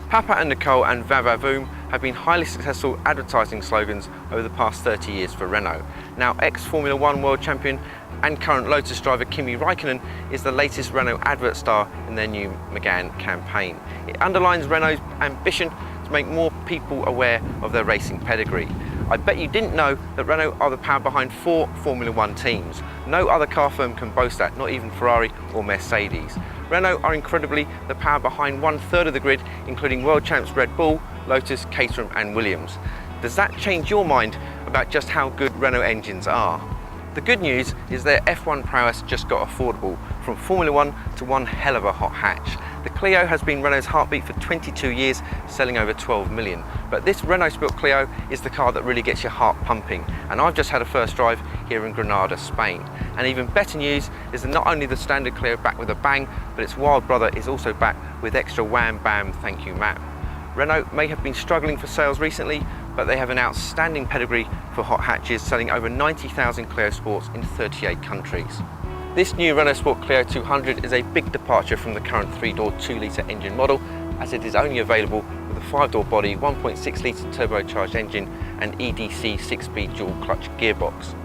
Papa and Nicole and Va-Va-Voom have been highly successful advertising slogans over the past 30 years for Renault. Now ex-Formula 1 world champion and current Lotus driver Kimi Raikkonen is the latest Renault advert star in their new Megane campaign. It underlines Renault's ambition to make more people aware of their racing pedigree. I bet you didn't know that Renault are the power behind 4 Formula 1 teams. No other car firm can boast that, not even Ferrari or Mercedes. Renault are incredibly the power behind 1/3 of the grid, including world champs Red Bull, Lotus, Caterham and Williams. Does that change your mind about just how good Renault engines are? The good news is their F1 prowess just got affordable, from Formula 1 to one hell of a hot hatch. The Clio has been Renault's heartbeat for 22 years, selling over 12 million. But this Renaultsport Clio is the car that really gets your heart pumping. And I've just had a first drive here in Granada, Spain. And even better news is that not only the standard Clio back with a bang, but its wild brother is also back with extra wham bam thank you map. Renault may have been struggling for sales recently, but they have an outstanding pedigree for hot hatches, selling over 90,000 Clio Sports in 38 countries. This new Renaultsport Clio 200 is a big departure from the current 3-door 2-litre engine model, as it is only available with a 5-door body, 1.6-litre turbocharged engine and EDC 6-speed dual-clutch gearbox.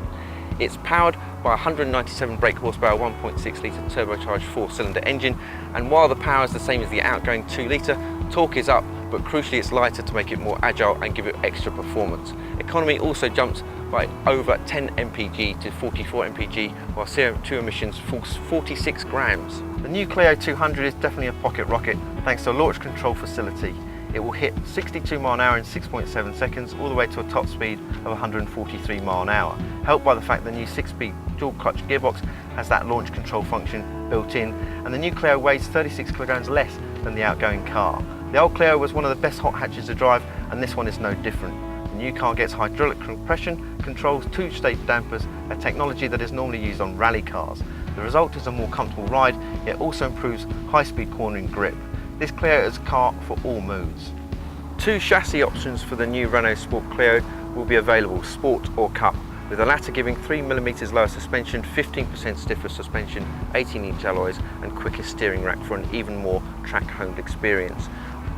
It's powered by a 197 brake horsepower 1.6-litre turbocharged 4-cylinder engine, and while the power is the same as the outgoing 2-litre, torque is up, but crucially it's lighter to make it more agile and give it extra performance. Economy also jumps by over 10 mpg to 44 mpg, while CO2 emissions fall 46 grams. The new Clio 200 is definitely a pocket rocket thanks to a launch control facility. It will hit 62 mph in 6.7 seconds, all the way to a top speed of 143 mph, helped by the fact the new 6-speed dual clutch gearbox has that launch control function built in, and the new Clio weighs 36 kilograms less than the outgoing car. The old Clio was one of the best hot hatches to drive, and this one is no different. The new car gets hydraulic compression, controls 2-stage dampers, a technology that is normally used on rally cars. The result is a more comfortable ride, yet also improves high-speed cornering grip. This Clio is a car for all moods. 2 chassis options for the new Renaultsport Clio will be available, Sport or Cup, with the latter giving 3mm lower suspension, 15% stiffer suspension, 18-inch alloys and quicker steering rack for an even more track-honed experience.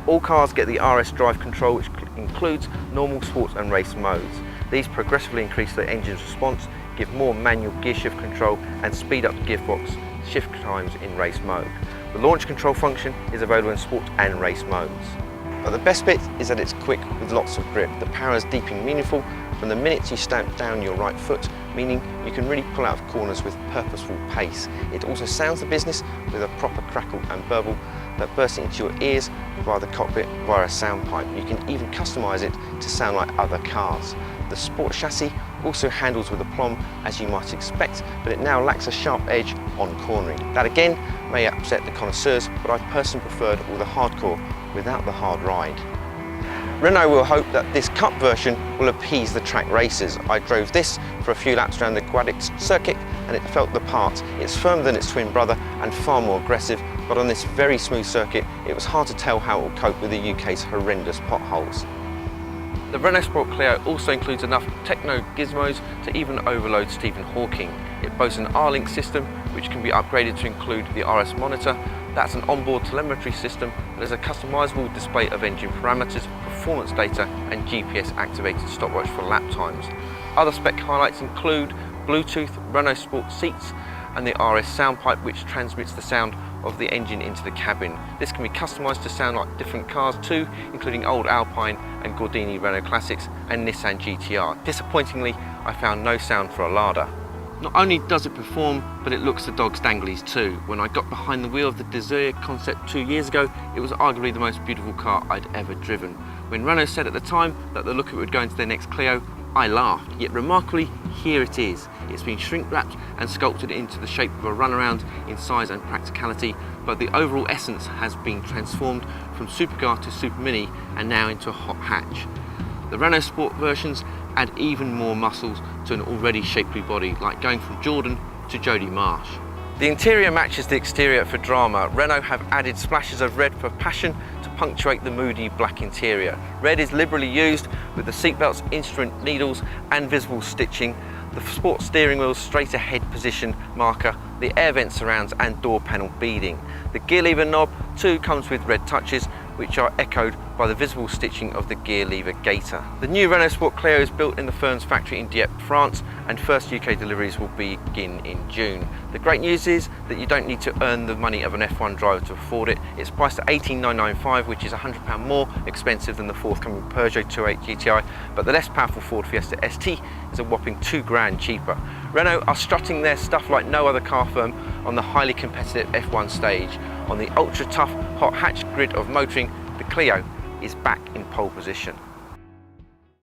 All cars get the RS drive control, which includes normal, sports and race modes. These progressively increase the engine's response, give more manual gear shift control and speed up gearbox shift times in race mode. The launch control function is available in sport and race modes. But the best bit is that it's quick with lots of grip. The power is deep and meaningful from the minute you stamp down your right foot, meaning you can really pull out of corners with purposeful pace. It also sounds the business with a proper crackle and burble that bursts into your ears via the cockpit via a sound pipe. You can even customise it to sound like other cars. The Sport chassis also handles with aplomb, as you might expect, but it now lacks a sharp edge on cornering. That again may upset the connoisseurs, but I personally preferred all the hardcore without the hard ride. Renault will hope that this Cup version will appease the track racers. I drove this for a few laps around the Guadix circuit and it felt the part. It's firmer than its twin brother and far more aggressive, but on this very smooth circuit it was hard to tell how it will cope with the UK's horrendous potholes. The Renaultsport Clio also includes enough techno gizmos to even overload Stephen Hawking. It boasts an R-Link system which can be upgraded to include the RS monitor. That's an onboard telemetry system that is a customisable display of engine parameters, performance data and GPS activated stopwatch for lap times. Other spec highlights include Bluetooth, Renaultsport seats and the RS sound pipe, which transmits the sound of the engine into the cabin. This can be customised to sound like different cars too, including old Alpine and Gordini Renault Classics and Nissan GTR. Disappointingly, I found no sound for a Lada. Not only does it perform, but it looks the dog's danglies too. When I got behind the wheel of the Desire Concept 2 years ago, it was arguably the most beautiful car I'd ever driven. When Renault said at the time that the look of it would go into their next Clio, I laughed, yet remarkably, here it is. It's been shrink wrapped and sculpted into the shape of a runaround in size and practicality, but the overall essence has been transformed from supercar to super mini and now into a hot hatch. The Renault Sport versions add even more muscles to an already shapely body, like going from Jordan to Jodie Marsh. The interior matches the exterior for drama. Renault have added splashes of red for passion to punctuate the moody black interior. Red is liberally used with the seatbelts, instrument needles and visible stitching, the sport steering wheel's straight ahead position marker, the air vent surrounds and door panel beading. The gear lever knob too comes with red touches, which are echoed by the visible stitching of the gear lever gaiter. The new Renaultsport Clio is built in the firm's factory in Dieppe, France, and first UK deliveries will begin in June. The great news is that you don't need to earn the money of an F1 driver to afford it. It's priced at $18,995, which is £100 more expensive than the forthcoming Peugeot 208 GTI, but the less powerful Ford Fiesta ST is a whopping £2,000 cheaper. Renault are strutting their stuff like no other car firm on the highly competitive F1 stage. On the ultra tough hot hatch grid of motoring, the Clio is back in pole position.